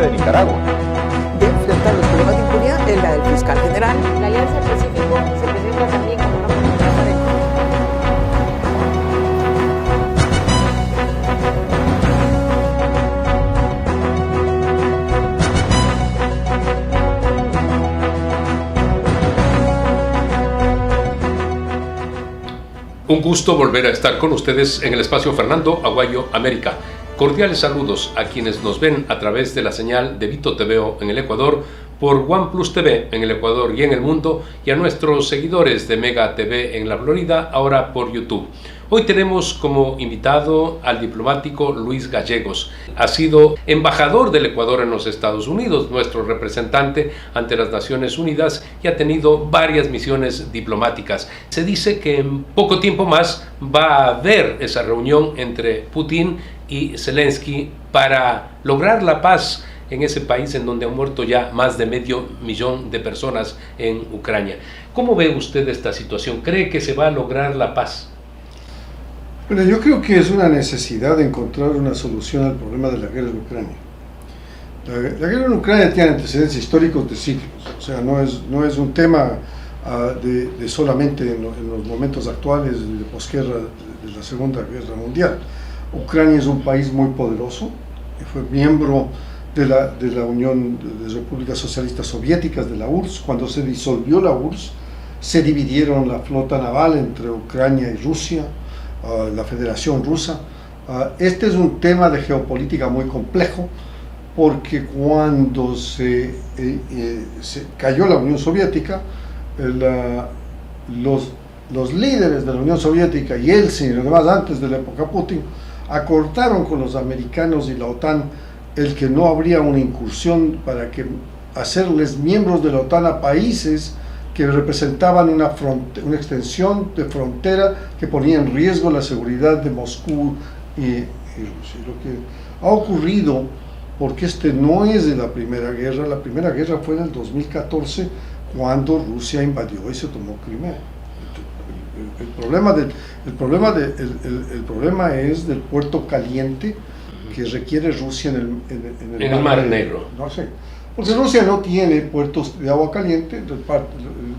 presidente de Nicaragua. De enfrentar los problemas de impunidad es la del fiscal general. La Alianza del Pacífico se presenta también como una oportunidad de... Un gusto volver a estar con ustedes en el espacio Fernando Aguayo América. Cordiales saludos a quienes nos ven a través de la señal de Vito TVO en el Ecuador, por OnePlus TV en el Ecuador y en el mundo, y a nuestros seguidores de Mega TV en la Florida, ahora por YouTube. Hoy tenemos como invitado al diplomático Luis Gallegos. Ha sido embajador del Ecuador en los Estados Unidos, nuestro representante ante las Naciones Unidas, y ha tenido varias misiones diplomáticas. Se dice que en poco tiempo más va a haber esa reunión entre Putin y Zelensky para lograr la paz en ese país en donde han muerto ya más de 500.000 de personas en Ucrania. ¿Cómo ve usted esta situación? ¿Cree que se va a lograr la paz? Bueno, yo creo que es una necesidad de encontrar una solución al problema de la guerra en Ucrania. La guerra en Ucrania tiene antecedentes históricos de siglos, o sea, no es un tema de solamente en los momentos actuales de posguerra de la Segunda Guerra Mundial. Ucrania es un país muy poderoso, fue miembro de la Unión de Repúblicas Socialistas Soviéticas, de la URSS. Cuando se disolvió la URSS, se dividieron la flota naval entre Ucrania y Rusia, la Federación Rusa. Este es un tema de geopolítica muy complejo, porque cuando se cayó la Unión Soviética, los líderes de la Unión Soviética y Yeltsin y los demás antes de la época Putin acordaron con los americanos y la OTAN el que no habría una incursión para hacerles miembros de la OTAN a países que representaban una extensión de frontera que ponía en riesgo la seguridad de Moscú y Rusia. Lo que ha ocurrido, porque este no es de la Primera Guerra fue en el 2014, cuando Rusia invadió y se tomó Crimea. El problema es del puerto caliente que requiere Rusia en el Mar Negro. No sé, porque Rusia no tiene puertos de agua caliente,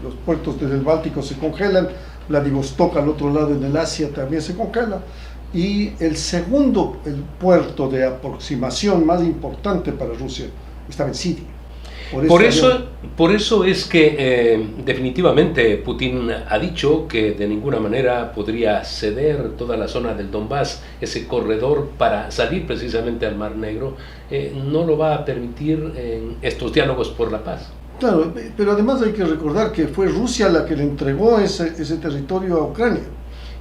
los puertos desde el Báltico se congelan, Vladivostok al otro lado en el Asia también se congela, y el puerto de aproximación más importante para Rusia estaba en Siria. Por eso es que definitivamente Putin ha dicho que de ninguna manera podría ceder toda la zona del Donbass, ese corredor para salir precisamente al Mar Negro, no lo va a permitir en estos diálogos por la paz. Claro, pero además hay que recordar que fue Rusia la que le entregó ese territorio a Ucrania.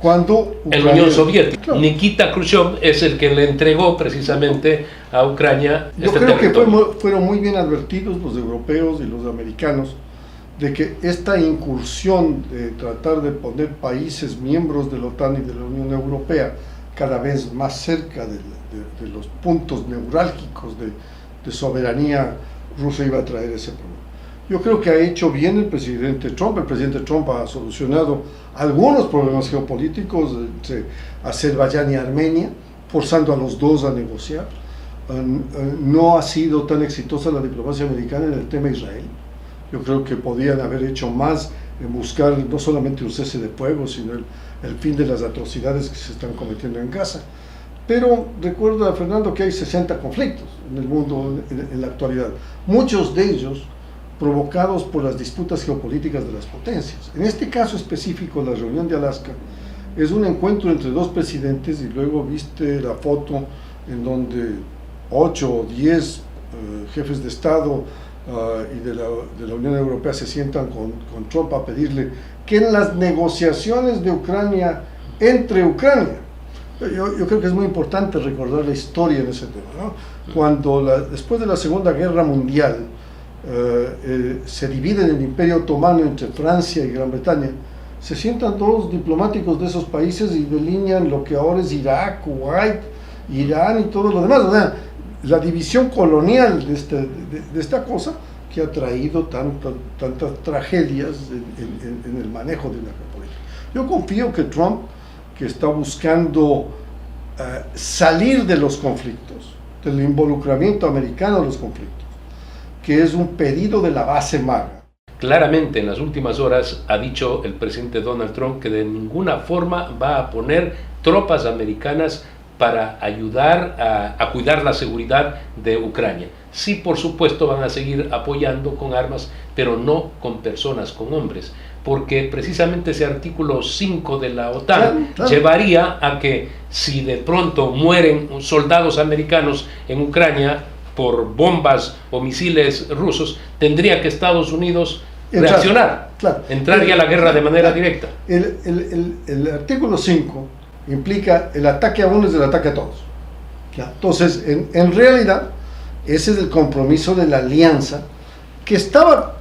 En la Unión Soviética, claro. Nikita Khrushchev es el que le entregó precisamente a Ucrania este territorio. Yo creo que fueron muy bien advertidos los europeos y los americanos de que esta incursión de tratar de poner países miembros de la OTAN y de la Unión Europea cada vez más cerca de los puntos neurálgicos de soberanía rusa iba a traer ese problema. Yo creo que ha hecho bien el presidente Trump. El presidente Trump ha solucionado algunos problemas geopolíticos, Azerbaiyán y Armenia, forzando a los dos a negociar. No ha sido tan exitosa la diplomacia americana en el tema Israel. Yo creo que podían haber hecho más en buscar no solamente un cese de fuego, sino el fin de las atrocidades que se están cometiendo en Gaza. Pero recuerda, Fernando, que hay 60 conflictos en el mundo en la actualidad. Muchos de ellos provocados por las disputas geopolíticas de las potencias. En este caso específico, la reunión de Alaska es un encuentro entre dos presidentes, y luego viste la foto en donde 8 o 10 jefes de Estado y de la Unión Europea se sientan con Trump a pedirle que en las negociaciones de Ucrania, entre Ucrania, yo creo que es muy importante recordar la historia en ese tema, ¿no? Después de la Segunda Guerra Mundial, se dividen el Imperio Otomano entre Francia y Gran Bretaña, se sientan todos los diplomáticos de esos países y delinean lo que ahora es Irak, Kuwait, Irán y todo lo demás. O sea, la división colonial de esta cosa que ha traído tantas tragedias en el manejo de la geopolítica. Yo confío que Trump, que está buscando salir de los conflictos, del involucramiento americano en los conflictos, que es un pedido de la base MAGA. Claramente, en las últimas horas ha dicho el presidente Donald Trump que de ninguna forma va a poner tropas americanas para ayudar a cuidar la seguridad de Ucrania. Sí, por supuesto, van a seguir apoyando con armas, pero no con personas, con hombres, porque precisamente ese artículo 5 de la OTAN llevaría a que si de pronto mueren soldados americanos en Ucrania por bombas o misiles rusos, tendría que Estados Unidos reaccionar, entraría a la guerra de manera directa. El artículo 5 implica el ataque a uno es el ataque a todos. Entonces, en realidad, ese es el compromiso de la alianza que estaba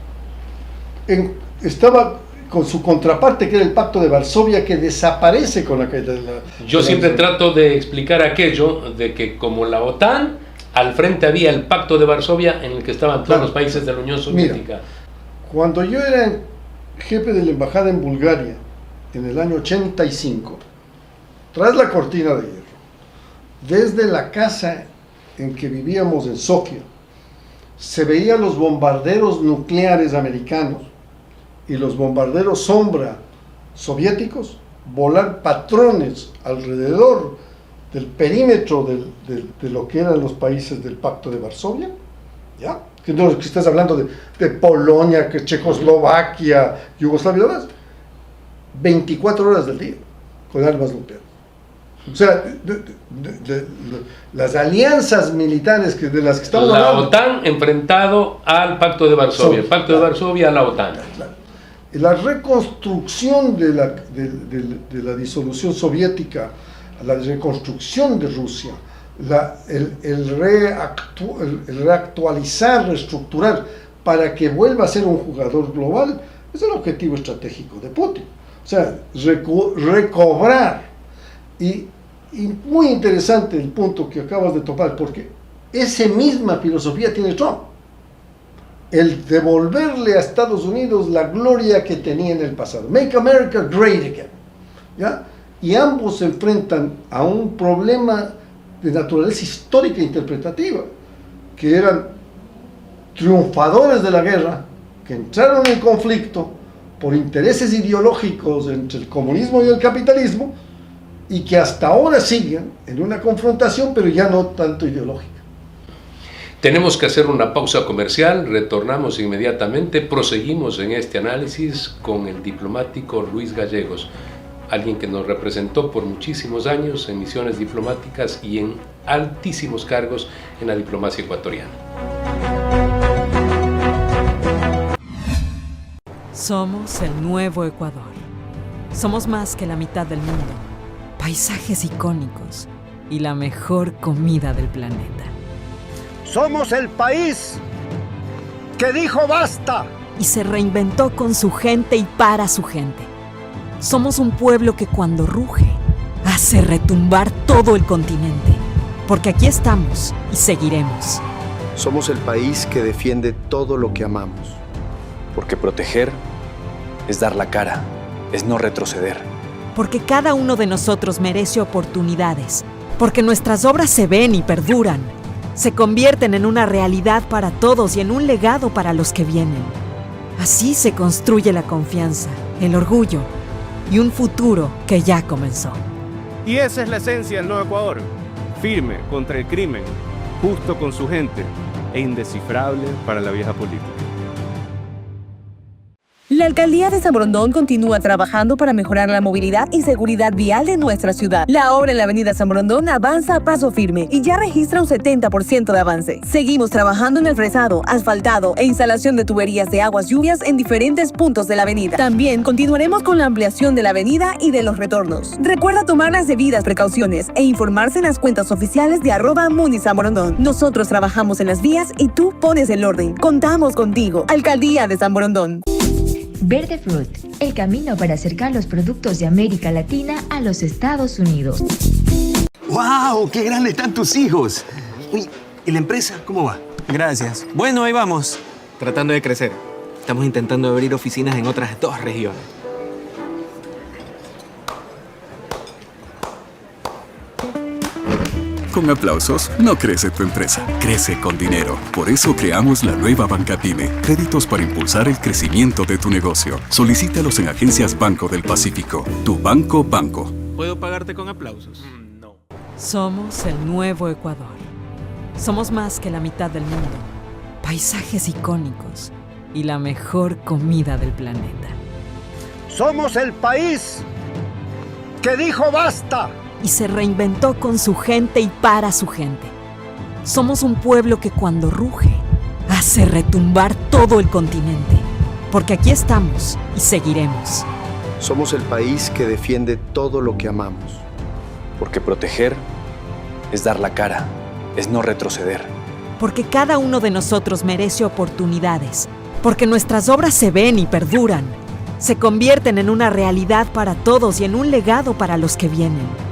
con su contraparte, que era el Pacto de Varsovia, que desaparece con la caída de la... Yo siempre trato de explicar aquello de que como la OTAN, al frente había el Pacto de Varsovia en el que estaban todos los países de la Unión Soviética. Mira, cuando yo era jefe de la embajada en Bulgaria, en el año 85, tras la cortina de hierro, desde la casa en que vivíamos en Sofía, se veían los bombarderos nucleares americanos y los bombarderos sombra soviéticos volar patrones alrededor del perímetro de lo que eran los países del Pacto de Varsovia, ¿ya? Que estás hablando de Polonia, que Checoslovaquia, Yugoslavia, 24 horas del día con armas nucleares. O sea, las alianzas militares de las que estamos hablando. La OTAN enfrentado al Pacto de Varsovia, el Pacto de Varsovia a la OTAN. La reconstrucción de la disolución soviética, la reconstrucción de Rusia, el reactualizar, reestructurar para que vuelva a ser un jugador global, es el objetivo estratégico de Putin. O sea, recobrar. Y muy interesante el punto que acabas de topar, porque esa misma filosofía tiene Trump. El devolverle a Estados Unidos la gloria que tenía en el pasado. Make America Great Again. ¿Ya? Y ambos se enfrentan a un problema de naturaleza histórica e interpretativa, que eran triunfadores de la guerra, que entraron en conflicto por intereses ideológicos entre el comunismo y el capitalismo, y que hasta ahora siguen en una confrontación, pero ya no tanto ideológica. Tenemos que hacer una pausa comercial, retornamos inmediatamente, proseguimos en este análisis con el diplomático Luis Gallegos, alguien que nos representó por muchísimos años en misiones diplomáticas y en altísimos cargos en la diplomacia ecuatoriana. Somos el nuevo Ecuador. Somos más que la mitad del mundo. Paisajes icónicos y la mejor comida del planeta. Somos el país que dijo basta. Y se reinventó con su gente y para su gente. Somos un pueblo que cuando ruge, hace retumbar todo el continente. Porque aquí estamos y seguiremos. Somos el país que defiende todo lo que amamos. Porque proteger es dar la cara, es no retroceder. Porque cada uno de nosotros merece oportunidades. Porque nuestras obras se ven y perduran. Se convierten en una realidad para todos y en un legado para los que vienen. Así se construye la confianza, el orgullo y un futuro que ya comenzó. Y esa es la esencia del Nuevo Ecuador. Firme contra el crimen, justo con su gente e indescifrable para la vieja política. La Alcaldía de San Borondón continúa trabajando para mejorar la movilidad y seguridad vial de nuestra ciudad. La obra en la avenida San Borondón avanza a paso firme y ya registra un 70% de avance. Seguimos trabajando en el fresado, asfaltado e instalación de tuberías de aguas lluvias en diferentes puntos de la avenida. También continuaremos con la ampliación de la avenida y de los retornos. Recuerda tomar las debidas precauciones e informarse en las cuentas oficiales de @MuniSanBorondón. Nosotros trabajamos en las vías y tú pones el orden. Contamos contigo. Alcaldía de San Borondón. Verde Fruit, el camino para acercar los productos de América Latina a los Estados Unidos. ¡Wow! ¡Qué grandes están tus hijos! Uy, ¿y la empresa cómo va? Gracias. Bueno, ahí vamos, tratando de crecer. Estamos intentando abrir oficinas en otras 2 regiones. con aplausos no crece tu empresa, crece con dinero. Por eso creamos la nueva Banca Pyme. Créditos para impulsar el crecimiento de tu negocio. Solicítalos en agencias Banco del Pacífico. Tu banco. ¿Puedo pagarte con aplausos? No. Somos el nuevo Ecuador. Somos más que la mitad del mundo. Paisajes icónicos y la mejor comida del planeta. Somos el país que dijo basta. Y se reinventó con su gente y para su gente. Somos un pueblo que cuando ruge, hace retumbar todo el continente. Porque aquí estamos y seguiremos. Somos el país que defiende todo lo que amamos. Porque proteger es dar la cara, es no retroceder. Porque cada uno de nosotros merece oportunidades. Porque nuestras obras se ven y perduran. Se convierten en una realidad para todos y en un legado para los que vienen.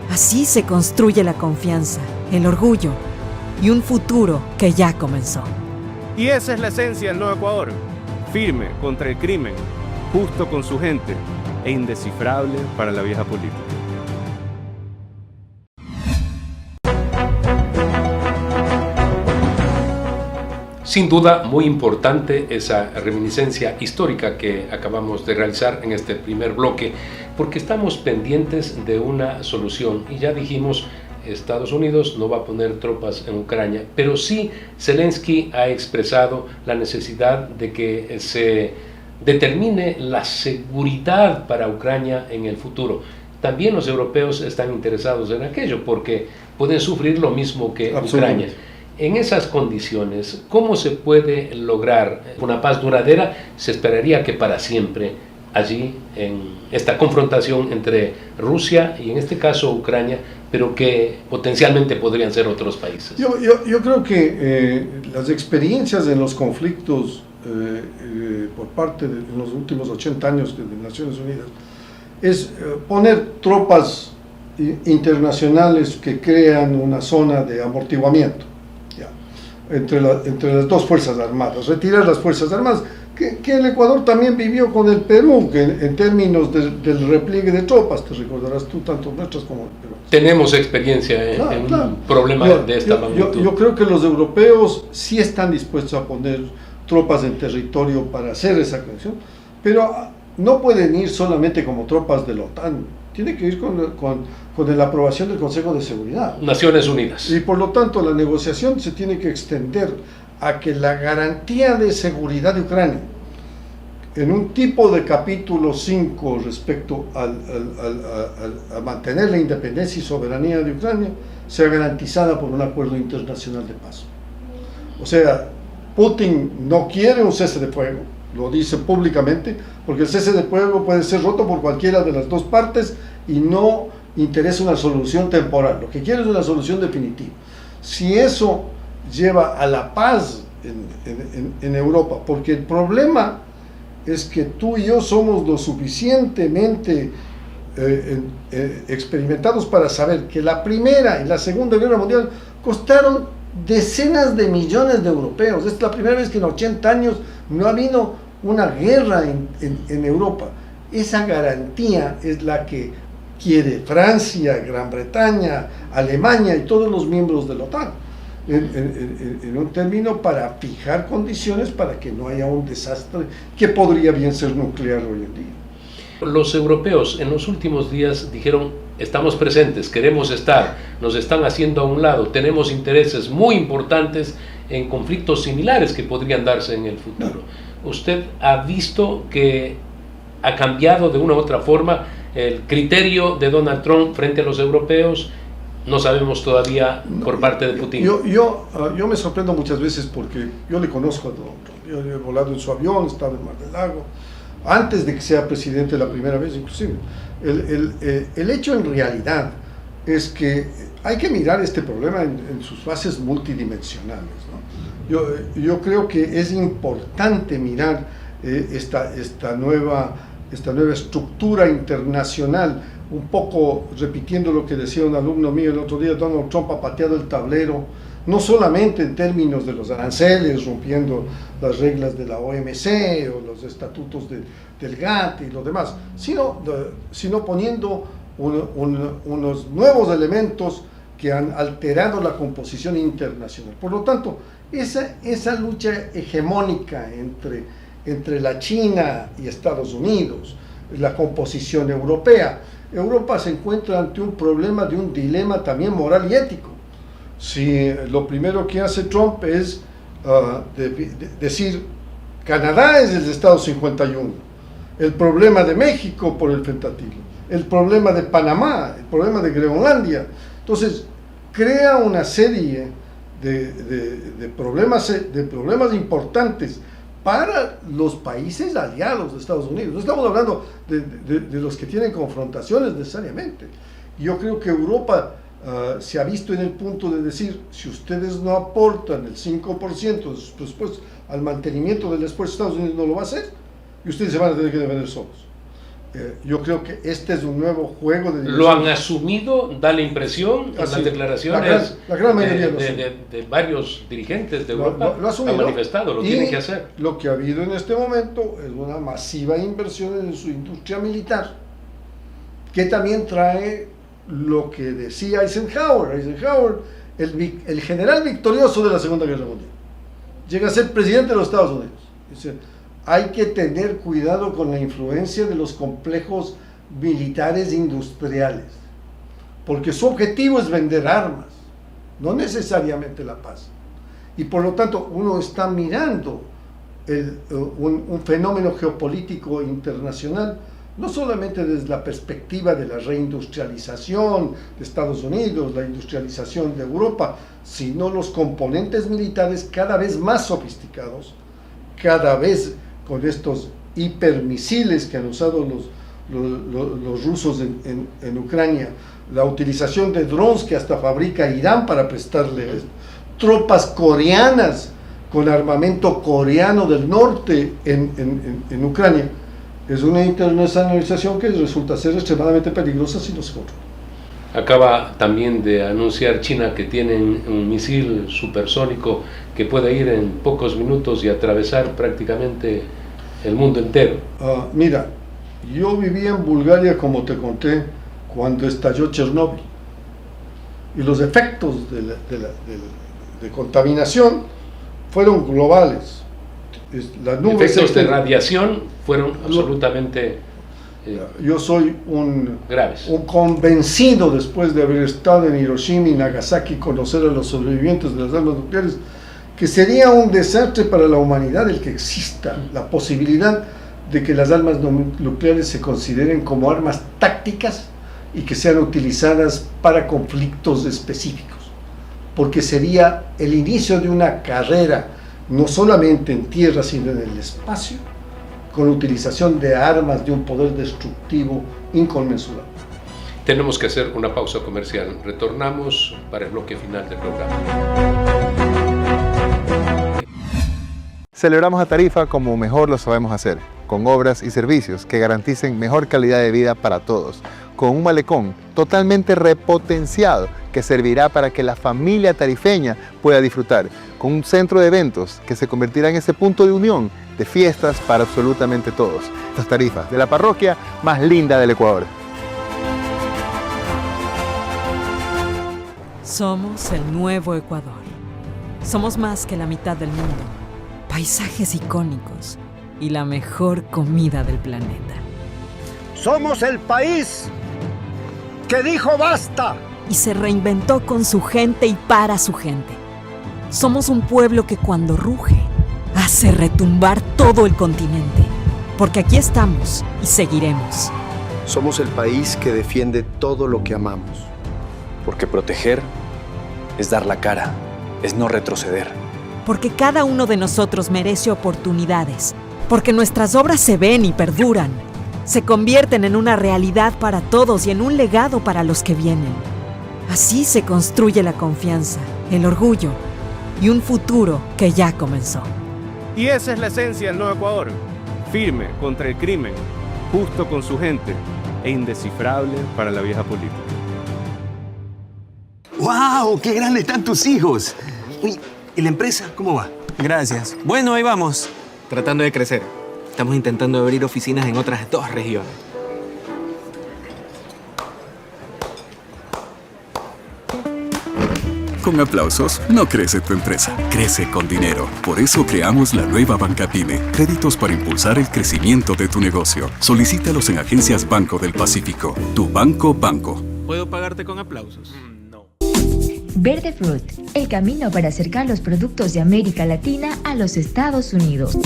Así se construye la confianza, el orgullo y un futuro que ya comenzó. Y esa es la esencia del nuevo Ecuador. Firme contra el crimen, justo con su gente e indescifrable para la vieja política. Sin duda, muy importante esa reminiscencia histórica que acabamos de realizar en este primer bloque, porque estamos pendientes de una solución. Y ya dijimos, Estados Unidos no va a poner tropas en Ucrania, pero sí Zelensky ha expresado la necesidad de que se determine la seguridad para Ucrania en el futuro. También los europeos están interesados en aquello, porque pueden sufrir lo mismo que Ucrania. En esas condiciones, ¿cómo se puede lograr una paz duradera? Se esperaría que para siempre allí, en esta confrontación entre Rusia y en este caso Ucrania, pero que potencialmente podrían ser otros países. Yo creo que las experiencias en los conflictos por parte de los últimos 80 años de Naciones Unidas es poner tropas internacionales que crean una zona de amortiguamiento entre las dos fuerzas armadas, retirar las fuerzas armadas, que el Ecuador también vivió con el Perú, que en términos del repliegue de tropas, te recordarás tú, tanto nuestras como el Perú. Tenemos experiencia en un problema de esta magnitud. Yo creo que los europeos sí están dispuestos a poner tropas en territorio para hacer esa conexión, pero no pueden ir solamente como tropas de la OTAN, tiene que ir con la aprobación del Consejo de Seguridad. Naciones Unidas. Y por lo tanto la negociación se tiene que extender a que la garantía de seguridad de Ucrania, en un tipo de capítulo 5 respecto a mantener la independencia y soberanía de Ucrania, sea garantizada por un acuerdo internacional de paz. O sea, Putin no quiere un cese de fuego, lo dice públicamente, porque el cese de fuego puede ser roto por cualquiera de las dos partes y no interesa una solución temporal, lo que quiere es una solución definitiva. Si eso lleva a la paz en Europa, porque el problema es que tú y yo somos lo suficientemente experimentados para saber que la Primera y la Segunda Guerra Mundial costaron decenas de millones de europeos. Es la primera vez que en 80 años no ha habido una guerra en Europa. Esa garantía es la que quiere Francia, Gran Bretaña, Alemania y todos los miembros de la OTAN, en un término para fijar condiciones para que no haya un desastre que podría bien ser nuclear hoy en día. Los europeos en los últimos días dijeron: estamos presentes, queremos estar, nos están haciendo a un lado, tenemos intereses muy importantes en conflictos similares que podrían darse en el futuro. ¿Usted ha visto que ha cambiado de una u otra forma el criterio de Donald Trump frente a los europeos? No sabemos todavía por parte de Putin. Yo me sorprendo muchas veces porque yo le conozco a Donald Trump. Yo he volado en su avión, he estado en Mar del Lago, antes de que sea presidente la primera vez inclusive. El hecho en realidad es que hay que mirar este problema en sus fases multidimensionales, ¿no? Yo creo que es importante mirar esta nueva estructura internacional, un poco repitiendo lo que decía un alumno mío el otro día. Donald Trump ha pateado el tablero, no solamente en términos de los aranceles, rompiendo las reglas de la OMC o los estatutos del GATT y lo demás, sino poniendo unos nuevos elementos que han alterado la composición internacional. Por lo tanto, esa lucha hegemónica entre la China y Estados Unidos, la composición europea, Europa se encuentra ante un problema de un dilema también moral y ético. Si lo primero que hace Trump es decir, Canadá es el Estado 51, el problema de México por el fentanilo, el problema de Panamá, el problema de Groenlandia. Entonces, crea una serie de problemas importantes para los países aliados de Estados Unidos. No estamos hablando de los que tienen confrontaciones necesariamente. Yo creo que Europa se ha visto en el punto de decir, si ustedes no aportan el 5% de sus presupuestos al mantenimiento del esfuerzo, Estados Unidos no lo va a hacer y ustedes se van a tener que defender solos. Yo creo que este es un nuevo juego de ¿Lo han asumido? Da la impresión en las declaraciones la gran mayoría de varios dirigentes de Europa lo han manifestado, lo tienen que hacer. Lo que ha habido en este momento es una masiva inversión en su industria militar, que también trae lo que decía Eisenhower, el general victorioso de la Segunda Guerra Mundial, llega a ser presidente de los Estados Unidos. Dice, hay que tener cuidado con la influencia de los complejos militares industriales, porque su objetivo es vender armas, no necesariamente la paz. Y por lo tanto uno está mirando un fenómeno geopolítico internacional, no solamente desde la perspectiva de la reindustrialización de Estados Unidos, la industrialización de Europa, sino los componentes militares cada vez más sofisticados, cada vez con estos hipermisiles que han usado los rusos en Ucrania, la utilización de drones que hasta fabrica Irán para prestarle tropas coreanas con armamento coreano del norte en Ucrania. Es una internacionalización que resulta ser extremadamente peligrosa si no se controla. Acaba también de anunciar China que tienen un misil supersónico que puede ir en pocos minutos y atravesar prácticamente el mundo entero. Mira, yo vivía en Bulgaria, como te conté, cuando estalló Chernóbil. Y los efectos de contaminación fueron globales. Efectos de radiación fueron absolutamente yo soy un graves. Un convencido, después de haber estado en Hiroshima y Nagasaki, conocer a los sobrevivientes de las armas nucleares, que sería un desastre para la humanidad el que exista la posibilidad de que las armas nucleares se consideren como armas tácticas y que sean utilizadas para conflictos específicos, porque sería el inicio de una carrera no solamente en tierra sino en el espacio, con utilización de armas de un poder destructivo inconmensurable. Tenemos que hacer una pausa comercial. Retornamos para el bloque final del programa. Celebramos a Tarifa como mejor lo sabemos hacer, con obras y servicios que garanticen mejor calidad de vida para todos, con un malecón totalmente repotenciado que servirá para que la familia tarifeña pueda disfrutar, con un centro de eventos que se convertirá en ese punto de unión de fiestas para absolutamente todos. Estas Tarifas, de la parroquia más linda del Ecuador. Somos el nuevo Ecuador. Somos más que la mitad del mundo, paisajes icónicos y la mejor comida del planeta. Somos el país que dijo basta. Y se reinventó con su gente y para su gente. Somos un pueblo que cuando ruge, hace retumbar todo el continente. Porque aquí estamos y seguiremos. Somos el país que defiende todo lo que amamos. Porque proteger es dar la cara, es no retroceder. Porque cada uno de nosotros merece oportunidades. Porque nuestras obras se ven y perduran. Se convierten en una realidad para todos y en un legado para los que vienen. Así se construye la confianza, el orgullo y un futuro que ya comenzó. Y esa es la esencia del nuevo Ecuador. Firme contra el crimen, justo con su gente e indescifrable para la vieja política. ¡Wow! ¡Qué grandes están tus hijos! Uy, ¿y la empresa cómo va? Gracias. Bueno, ahí vamos. Tratando de crecer. Estamos intentando abrir oficinas en otras 2 regiones. con aplausos no crece tu empresa, crece con dinero. Por eso creamos la nueva Banca Pyme. Créditos para impulsar el crecimiento de tu negocio. Solicítalos en agencias Banco del Pacífico. Tu banco. ¿Puedo pagarte con aplausos? Verde Fruit, el camino para acercar los productos de América Latina a los Estados Unidos.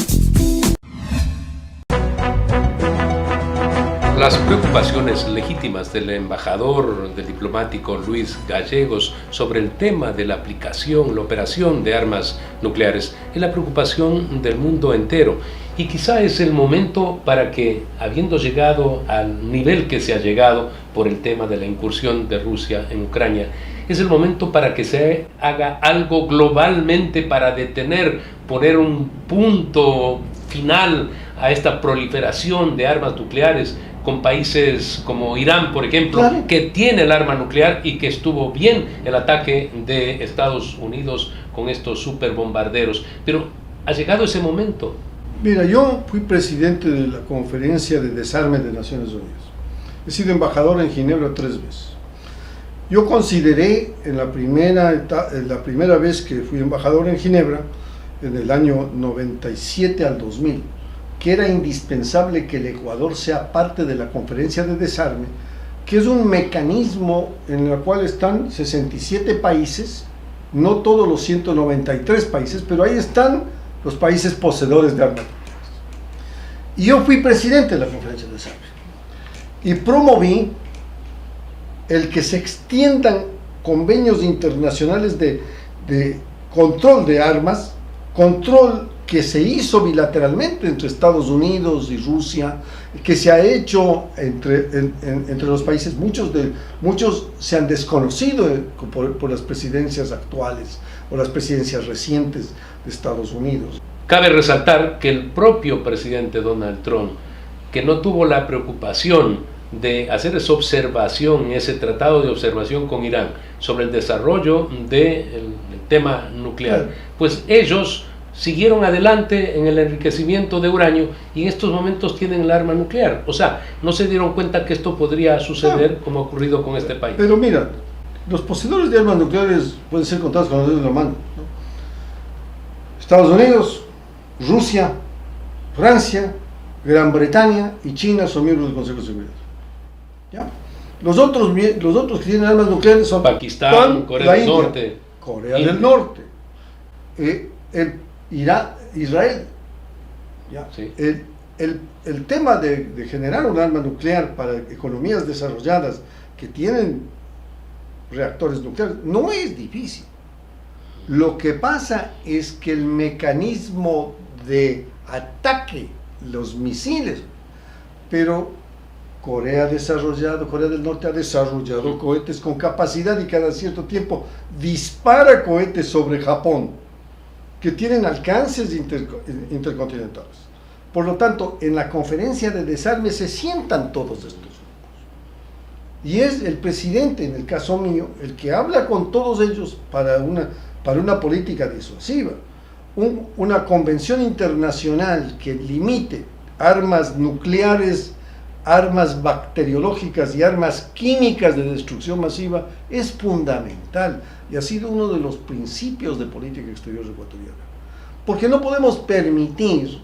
Las preocupaciones legítimas del embajador, del diplomático Luis Gallegos sobre el tema de la aplicación, la operación de armas nucleares, es la preocupación del mundo entero. Y quizá es el momento para que, habiendo llegado al nivel que se ha llegado por el tema de la incursión de Rusia en Ucrania, es el momento para que se haga algo globalmente para poner un punto final a esta proliferación de armas nucleares, con países como Irán, por ejemplo, claro, que tiene el arma nuclear y que estuvo bien el ataque de Estados Unidos con estos superbombarderos. Pero ha llegado ese momento. Mira, yo fui presidente de la Conferencia de Desarme de Naciones Unidas. He sido embajador en Ginebra 3 veces. Yo consideré en la primera vez que fui embajador en Ginebra, en el año 97 al 2000, que era indispensable que el Ecuador sea parte de la Conferencia de Desarme, que es un mecanismo en el cual están 67 países, no todos los 193 países, pero ahí están los países poseedores de armas nucleares. Y yo fui presidente de la Conferencia de Desarme y promoví el que se extiendan convenios internacionales de control de armas, control que se hizo bilateralmente entre Estados Unidos y Rusia, que se ha hecho entre los países. Muchos se han desconocido por las presidencias actuales o las presidencias recientes de Estados Unidos. Cabe resaltar que el propio presidente Donald Trump, que no tuvo la preocupación de hacer esa observación, ese tratado de observación con Irán sobre el desarrollo del tema nuclear, pues ellos siguieron adelante en el enriquecimiento de uranio y en estos momentos tienen el arma nuclear. O sea, no se dieron cuenta que esto podría suceder como ha ocurrido con este país. Pero mira, los poseedores de armas nucleares pueden ser contados con los dedos de la mano, ¿no? Estados Unidos, Rusia, Francia, Gran Bretaña y China son miembros del Consejo de Seguridad. ¿Ya? Los otros que tienen armas nucleares son Pakistán, Corea del Norte, Corea del Norte, Israel. ¿Ya? Sí. El tema de generar un arma nuclear para economías desarrolladas que tienen reactores nucleares no es difícil. Lo que pasa es que el mecanismo de ataque, los misiles, pero Corea del Norte ha desarrollado cohetes con capacidad y cada cierto tiempo dispara cohetes sobre Japón que tienen alcances intercontinentales. Por lo tanto, en la conferencia de desarme se sientan todos estos grupos. Y es el presidente, en el caso mío, el que habla con todos ellos para una política disuasiva. Una convención internacional que limite armas nucleares, armas bacteriológicas y armas químicas de destrucción masiva es fundamental y ha sido uno de los principios de política exterior ecuatoriana. Porque no podemos permitir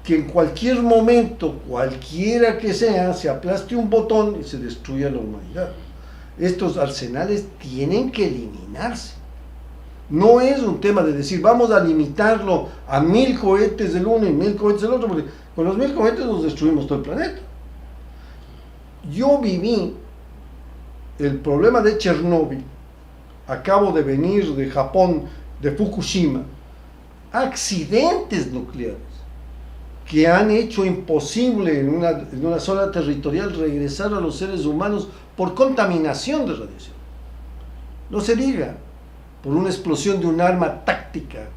que en cualquier momento, cualquiera que sea, se aplaste un botón y se destruya la humanidad. Estos arsenales tienen que eliminarse. No es un tema de decir, vamos a limitarlo a 1000 cohetes del uno y 1000 cohetes del otro, porque con los 1000 cohetes nos destruimos todo el planeta. Yo viví el problema de Chernóbil, acabo de venir de Japón, de Fukushima, accidentes nucleares que han hecho imposible en una zona territorial regresar a los seres humanos por contaminación de radiación. No se diga por una explosión de un arma táctica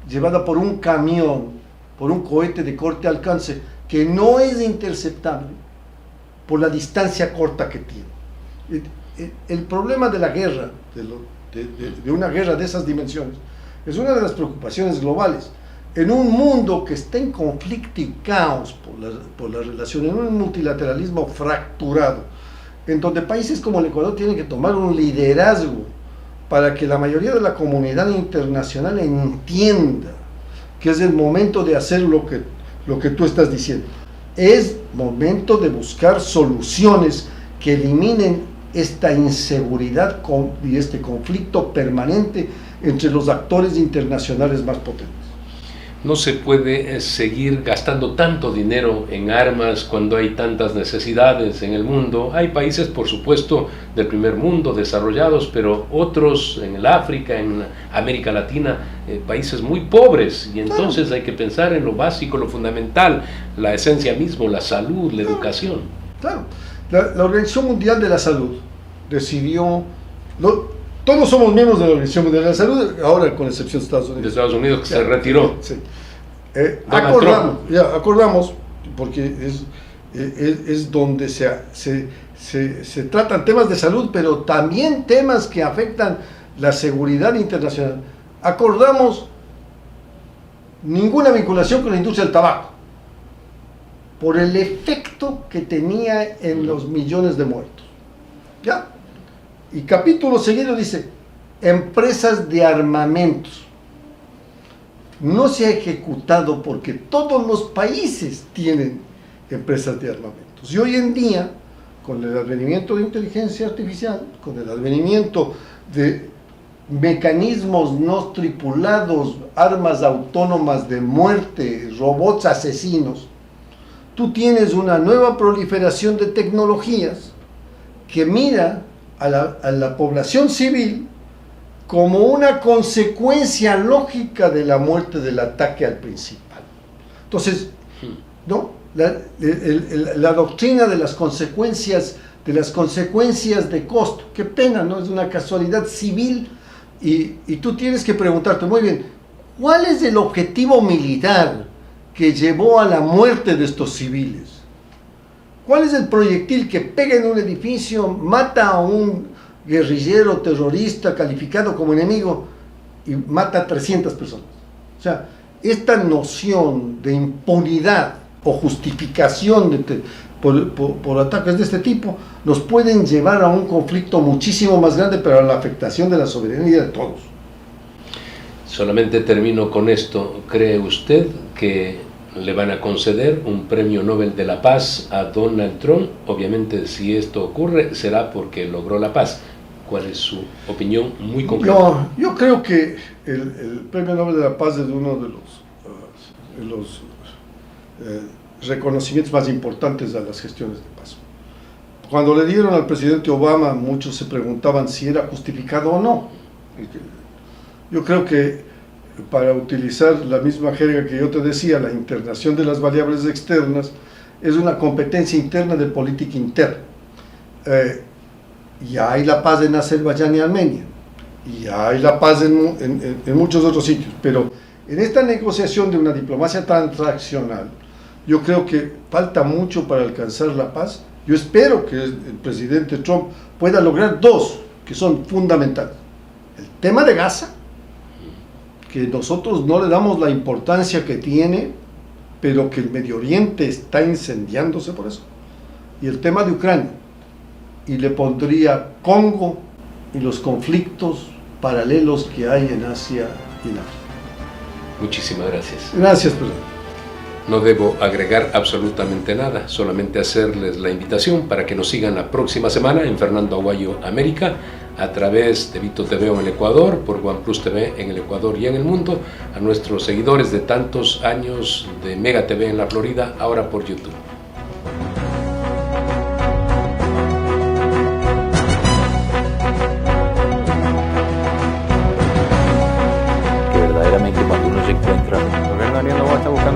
llevada por un camión, por un cohete de corto alcance que no es interceptable por la distancia corta que tiene. El problema de la guerra, de una guerra de esas dimensiones, es una de las preocupaciones globales. En un mundo que está en conflicto y caos por la relación, en un multilateralismo fracturado, en donde países como el Ecuador tienen que tomar un liderazgo para que la mayoría de la comunidad internacional entienda que es el momento de hacer lo que tú estás diciendo. Es momento de buscar soluciones que eliminen esta inseguridad y este conflicto permanente entre los actores internacionales más potentes. No se puede seguir gastando tanto dinero en armas cuando hay tantas necesidades en el mundo. Hay países, por supuesto, del primer mundo, desarrollados, pero otros en el África, en América Latina, países muy pobres. Y entonces hay que pensar en lo básico, lo fundamental, la esencia misma, la salud, la educación. Claro. La Organización Mundial de la Salud decidió... Todos somos miembros de la Organización Mundial de la Salud, ahora con excepción de Estados Unidos. De Estados Unidos, que se retiró. Sí. Acordamos, porque es donde se tratan temas de salud, pero también temas que afectan la seguridad internacional. Acordamos ninguna vinculación con la industria del tabaco, por el efecto que tenía en los millones de muertos. ¿Ya? Y capítulo seguido dice, empresas de armamentos. No se ha ejecutado porque todos los países tienen empresas de armamentos. Y hoy en día, con el advenimiento de inteligencia artificial, con el advenimiento de mecanismos no tripulados, armas autónomas de muerte, robots asesinos, tú tienes una nueva proliferación de tecnologías que mira a la población civil como una consecuencia lógica de la muerte del ataque al principal. Entonces, ¿no? La doctrina de las consecuencias de costo, qué pena, ¿no? Es una casualidad civil y tú tienes que preguntarte, muy bien, ¿cuál es el objetivo militar que llevó a la muerte de estos civiles? ¿Cuál es el proyectil que pega en un edificio, mata a un guerrillero terrorista calificado como enemigo y mata a 300 personas? O sea, esta noción de impunidad o justificación por ataques de este tipo nos pueden llevar a un conflicto muchísimo más grande, pero a la afectación de la soberanía de todos. Solamente termino con esto. ¿Cree usted que le van a conceder un premio Nobel de la Paz a Donald Trump? Obviamente, si esto ocurre, será porque logró la paz. ¿Cuál es su opinión muy concreta? No, yo creo que el premio Nobel de la Paz es uno de los reconocimientos más importantes a las gestiones de paz. Cuando le dieron al presidente Obama, muchos se preguntaban si era justificado o no. Yo creo que, para utilizar la misma jerga que yo te decía, la internación de las variables externas es una competencia interna de política interna. Ya hay la paz en Azerbaiyán y Armenia, y ya hay la paz en muchos otros sitios, pero en esta negociación de una diplomacia transaccional, yo creo que falta mucho para alcanzar la paz. Yo espero que el presidente Trump pueda lograr dos que son fundamentales. El tema de Gaza, que nosotros no le damos la importancia que tiene, pero que el Medio Oriente está incendiándose por eso. Y el tema de Ucrania. Y le pondría Congo y los conflictos paralelos que hay en Asia y en África. Muchísimas gracias. Gracias, presidente. No debo agregar absolutamente nada, solamente hacerles la invitación para que nos sigan la próxima semana en Fernando Aguayo América, a través de Vito TV en el Ecuador, por OnePlus TV en el Ecuador y en el mundo, a nuestros seguidores de tantos años de Mega TV en la Florida, ahora por YouTube. Que verdaderamente cuando uno se encuentra... El gobierno no va a estar buscando